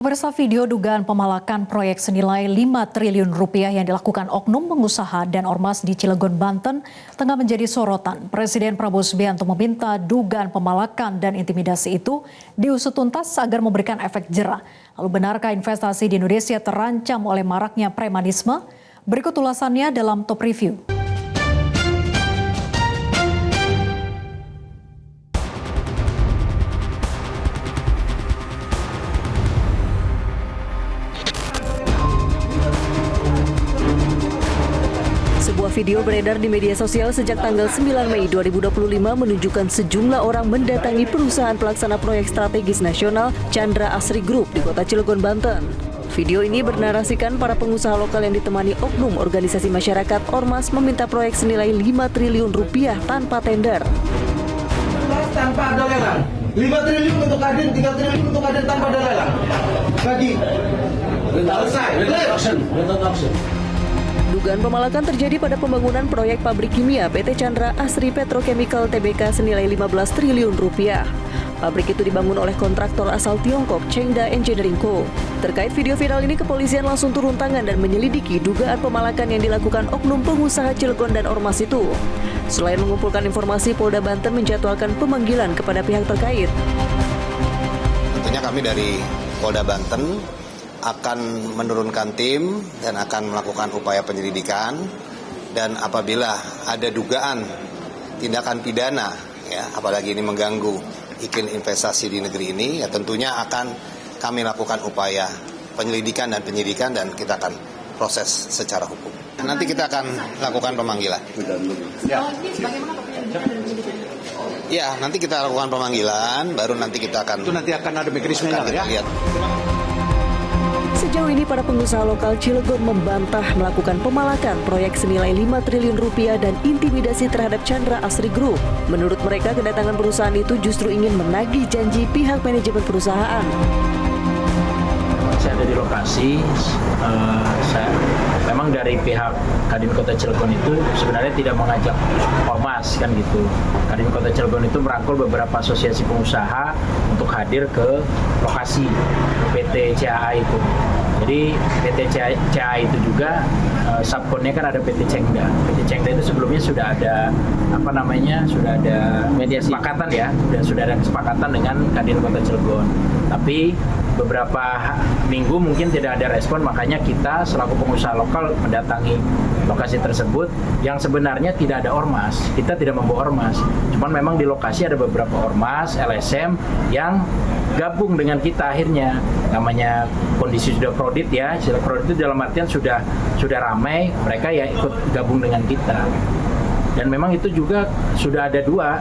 Pemirsa, video dugaan pemalakan proyek senilai 5 triliun rupiah yang dilakukan oknum pengusaha dan ormas di Cilegon, Banten tengah menjadi sorotan. Presiden Prabowo Subianto meminta dugaan pemalakan dan intimidasi itu diusut tuntas agar memberikan efek jera. Lalu benarkah investasi di Indonesia terancam oleh maraknya premanisme? Berikut ulasannya dalam Top Review. Sebuah video beredar di media sosial sejak tanggal 9 Mei 2025 menunjukkan sejumlah orang mendatangi perusahaan pelaksana proyek strategis nasional Chandra Asri Group di kota Cilegon, Banten. Video ini bernarasikan para pengusaha lokal yang ditemani oknum organisasi masyarakat ormas meminta proyek senilai 5 triliun rupiah tanpa tender. Tanpa ada lelang. 5 triliun untuk Kadin, 3 triliun untuk Kadin tanpa ada lelang. Bagi. Selesai. Dugaan pemalakan terjadi pada pembangunan proyek pabrik kimia PT Chandra Asri Petrochemical Tbk senilai 15 triliun rupiah. Pabrik itu dibangun oleh kontraktor asal Tiongkok Chengda Engineering Co. Terkait video viral ini, kepolisian langsung turun tangan dan menyelidiki dugaan pemalakan yang dilakukan oknum pengusaha Cilegon dan ormas itu. Selain mengumpulkan informasi, Polda Banten menjadwalkan pemanggilan kepada pihak terkait. Tentunya kami dari Polda Banten akan menurunkan tim dan akan melakukan upaya penyelidikan, dan apabila ada dugaan tindakan pidana, ya, apalagi ini mengganggu iklim investasi di negeri ini, ya tentunya akan kami lakukan upaya penyelidikan dan penyidikan, dan kita akan proses secara hukum. Nanti kita akan lakukan pemanggilan. Ya, nanti kita lakukan pemanggilan, baru nanti kita akan. Itu nanti akan ada mekanismenya, ya. Lihat. Sejauh ini para pengusaha lokal Cilegon membantah melakukan pemalakan proyek senilai 5 triliun rupiah dan intimidasi terhadap Chandra Asri Group. Menurut mereka, kedatangan perusahaan itu justru ingin menagih janji pihak manajemen perusahaan. Saya ada di lokasi, memang dari pihak Kadin Kota Cilegon itu sebenarnya tidak mengajak ormas kan gitu. Kadin Kota Cilegon itu merangkul beberapa asosiasi pengusaha untuk hadir ke lokasi PT CAA itu. Jadi PT CAA itu juga subkonnya kan ada PT Chengda. PT Chengda itu sebelumnya sudah ada sudah ada mediasi kesepakatan ya, dan sudah ada kesepakatan dengan Kadin Kota Cilegon. Tapi beberapa minggu mungkin tidak ada respon, makanya kita selaku pengusaha lokal mendatangi lokasi tersebut yang sebenarnya tidak ada ormas. Kita tidak membawa ormas, cuman memang di lokasi ada beberapa ormas, LSM yang gabung dengan kita akhirnya. Namanya kondisi sudah kredit ya, kredit itu dalam artian sudah ramai, mereka ya ikut gabung dengan kita. Dan memang itu juga sudah ada dua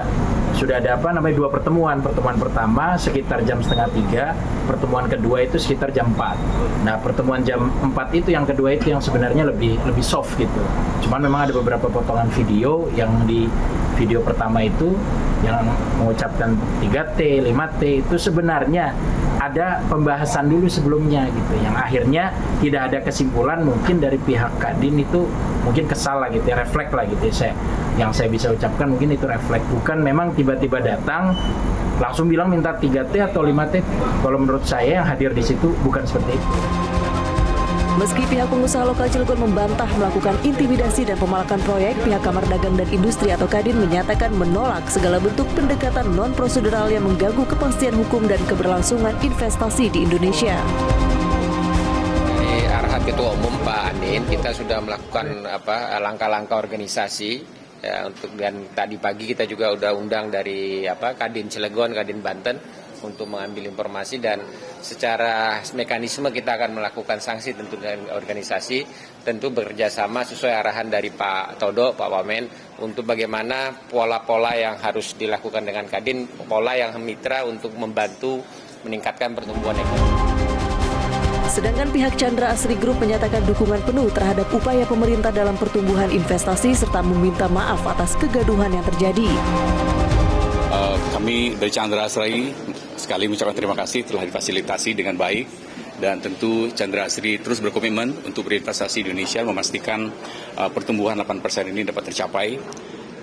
pertemuan. Pertemuan pertama sekitar jam 2:30, pertemuan kedua itu sekitar jam 4. Nah, pertemuan jam 4 itu yang kedua itu yang sebenarnya lebih soft gitu. Cuman memang ada beberapa potongan video yang di video pertama itu yang mengucapkan 3T, 5T itu sebenarnya ada pembahasan dulu sebelumnya gitu, yang akhirnya tidak ada kesimpulan. Mungkin dari pihak Kadin itu mungkin kesal lah gitu ya, refleks lah gitu ya. Yang saya bisa ucapkan mungkin itu refleks, bukan memang tiba-tiba datang langsung bilang minta 3T atau 5T. Kalau menurut saya yang hadir di situ bukan seperti itu. Meski pihak pengusaha lokal Cilegon membantah melakukan intimidasi dan pemalakan proyek, pihak Kamar Dagang dan Industri atau Kadin menyatakan menolak segala bentuk pendekatan non-prosedural yang mengganggu kepastian hukum dan keberlangsungan investasi di Indonesia. Di arahan Ketua Umum Pak Anin, kita sudah melakukan langkah-langkah organisasi. Ya, dan tadi pagi kita juga udah undang dari Kadin Cilegon, Kadin Banten untuk mengambil informasi, dan secara mekanisme kita akan melakukan sanksi tentu dari organisasi, tentu bekerjasama sesuai arahan dari Pak Todo, Pak Wamen, untuk bagaimana pola-pola yang harus dilakukan dengan Kadin, pola yang mitra untuk membantu meningkatkan pertumbuhan ekonomi. Sedangkan pihak Chandra Asri Group menyatakan dukungan penuh terhadap upaya pemerintah dalam pertumbuhan investasi serta meminta maaf atas kegaduhan yang terjadi. Kami dari Chandra Asri sekali mengucapkan terima kasih telah difasilitasi dengan baik, dan tentu Chandra Asri terus berkomitmen untuk berinvestasi di Indonesia, memastikan pertumbuhan 8% ini dapat tercapai.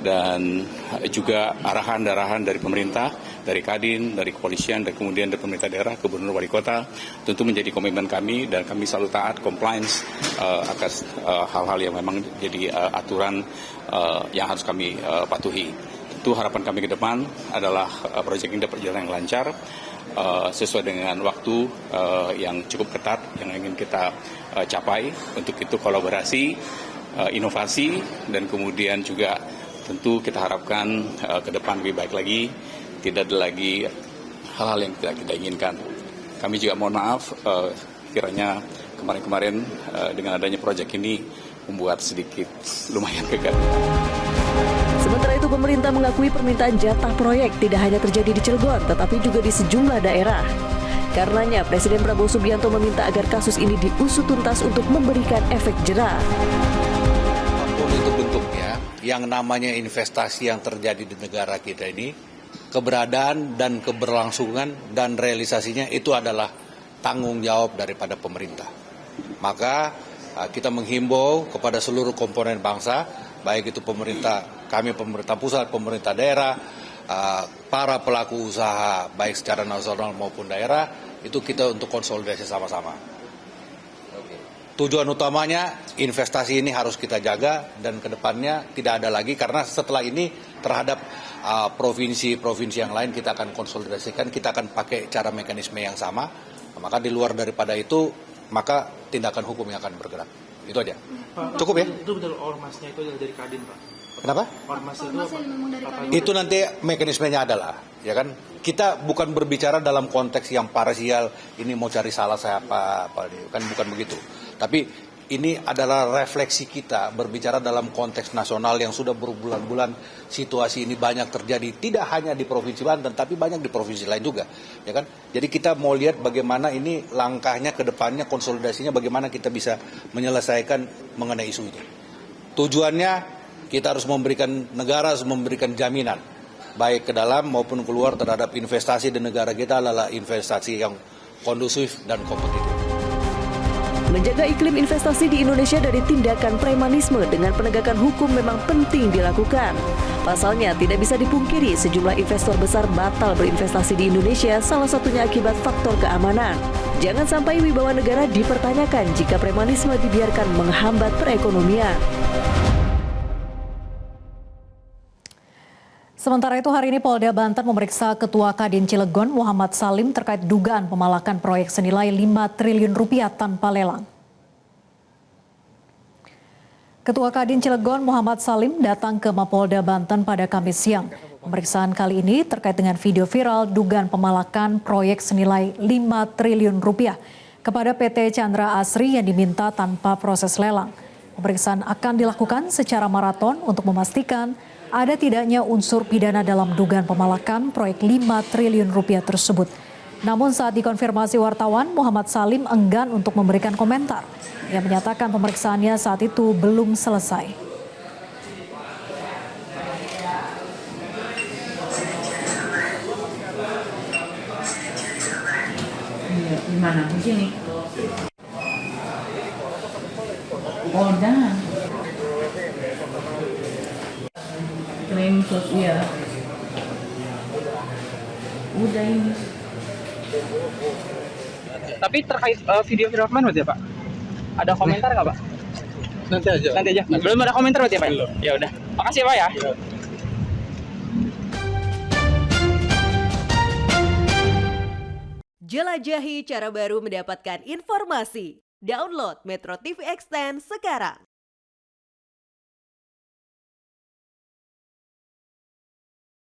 dan juga arahan-arahan dari pemerintah, dari Kadin, dari kepolisian, dan kemudian dari pemerintah daerah, gubernur, wali kota, tentu menjadi komitmen kami dan kami selalu taat compliance atas hal-hal yang memang jadi aturan yang harus kami patuhi. Tentu harapan kami ke depan adalah proyek ini dapat berjalan yang lancar, sesuai dengan waktu yang cukup ketat yang ingin kita capai. Untuk itu kolaborasi, inovasi, dan kemudian juga tentu kita harapkan ke depan lebih baik lagi, tidak ada lagi hal-hal yang tidak kita inginkan. Kami juga mohon maaf kiranya kemarin-kemarin dengan adanya proyek ini membuat sedikit lumayan kegaduhan. Sementara itu pemerintah mengakui permintaan jatah proyek tidak hanya terjadi di Cilegon, tetapi juga di sejumlah daerah. Karenanya Presiden Prabowo Subianto meminta agar kasus ini diusut tuntas untuk memberikan efek jera. Apapun itu bentuknya, yang namanya investasi yang terjadi di negara kita ini, keberadaan dan keberlangsungan dan realisasinya itu adalah tanggung jawab daripada pemerintah. Maka kita menghimbau kepada seluruh komponen bangsa, baik itu pemerintah, kami pemerintah pusat, pemerintah daerah, para pelaku usaha baik secara nasional maupun daerah, itu kita untuk konsolidasi sama-sama. Tujuan utamanya investasi ini harus kita jaga dan kedepannya tidak ada lagi, karena setelah ini terhadap provinsi-provinsi yang lain kita akan konsolidasikan, kita akan pakai cara mekanisme yang sama. Maka di luar daripada itu, maka tindakan hukum yang akan bergerak. Itu aja. Pak, cukup ya? Itu betul ormasnya itu dari Kadin, Pak. Kenapa? Ormas itu apa? Itu nanti mekanismenya adalah, ya kan? Kita bukan berbicara dalam konteks yang parsial, ini mau cari salah saya apa kan bukan begitu. Tapi ini adalah refleksi kita berbicara dalam konteks nasional yang sudah berbulan-bulan situasi ini banyak terjadi, tidak hanya di Provinsi Banten, tapi banyak di provinsi lain juga, ya kan? Jadi kita mau lihat bagaimana ini langkahnya ke depannya, konsolidasinya, bagaimana kita bisa menyelesaikan mengenai isu ini. Tujuannya kita harus memberikan, negara harus memberikan jaminan, baik ke dalam maupun keluar terhadap investasi di negara kita adalah investasi yang kondusif dan kompetitif. Menjaga iklim investasi di Indonesia dari tindakan premanisme dengan penegakan hukum memang penting dilakukan. Pasalnya tidak bisa dipungkiri sejumlah investor besar batal berinvestasi di Indonesia, salah satunya akibat faktor keamanan. Jangan sampai wibawa negara dipertanyakan jika premanisme dibiarkan menghambat perekonomian. Sementara itu hari ini Polda Banten memeriksa Ketua Kadin Cilegon Muhammad Salim terkait dugaan pemalakan proyek senilai 5 triliun rupiah tanpa lelang. Ketua Kadin Cilegon Muhammad Salim datang ke Mapolda Banten pada Kamis siang. Pemeriksaan kali ini terkait dengan video viral dugaan pemalakan proyek senilai 5 triliun rupiah kepada PT Chandra Asri yang diminta tanpa proses lelang. Pemeriksaan akan dilakukan secara maraton untuk memastikan ada tidaknya unsur pidana dalam dugaan pemalakan proyek 5 triliun rupiah tersebut. Namun saat dikonfirmasi wartawan, Muhammad Salim enggan untuk memberikan komentar. Ia menyatakan pemeriksaannya saat itu belum selesai. Di mana? Di sini. Oh, dah. Klaim sosial. Udah ini. Tapi terkait video viral kemarin berarti ya, Pak? Ada komentar nggak, Pak? Nanti aja. Nanti aja. Belum ada komentar berarti ya, Pak? Ya udah. Makasih ya, Pak ya. Jelajahi cara baru mendapatkan informasi. Download Metro TV Extend sekarang.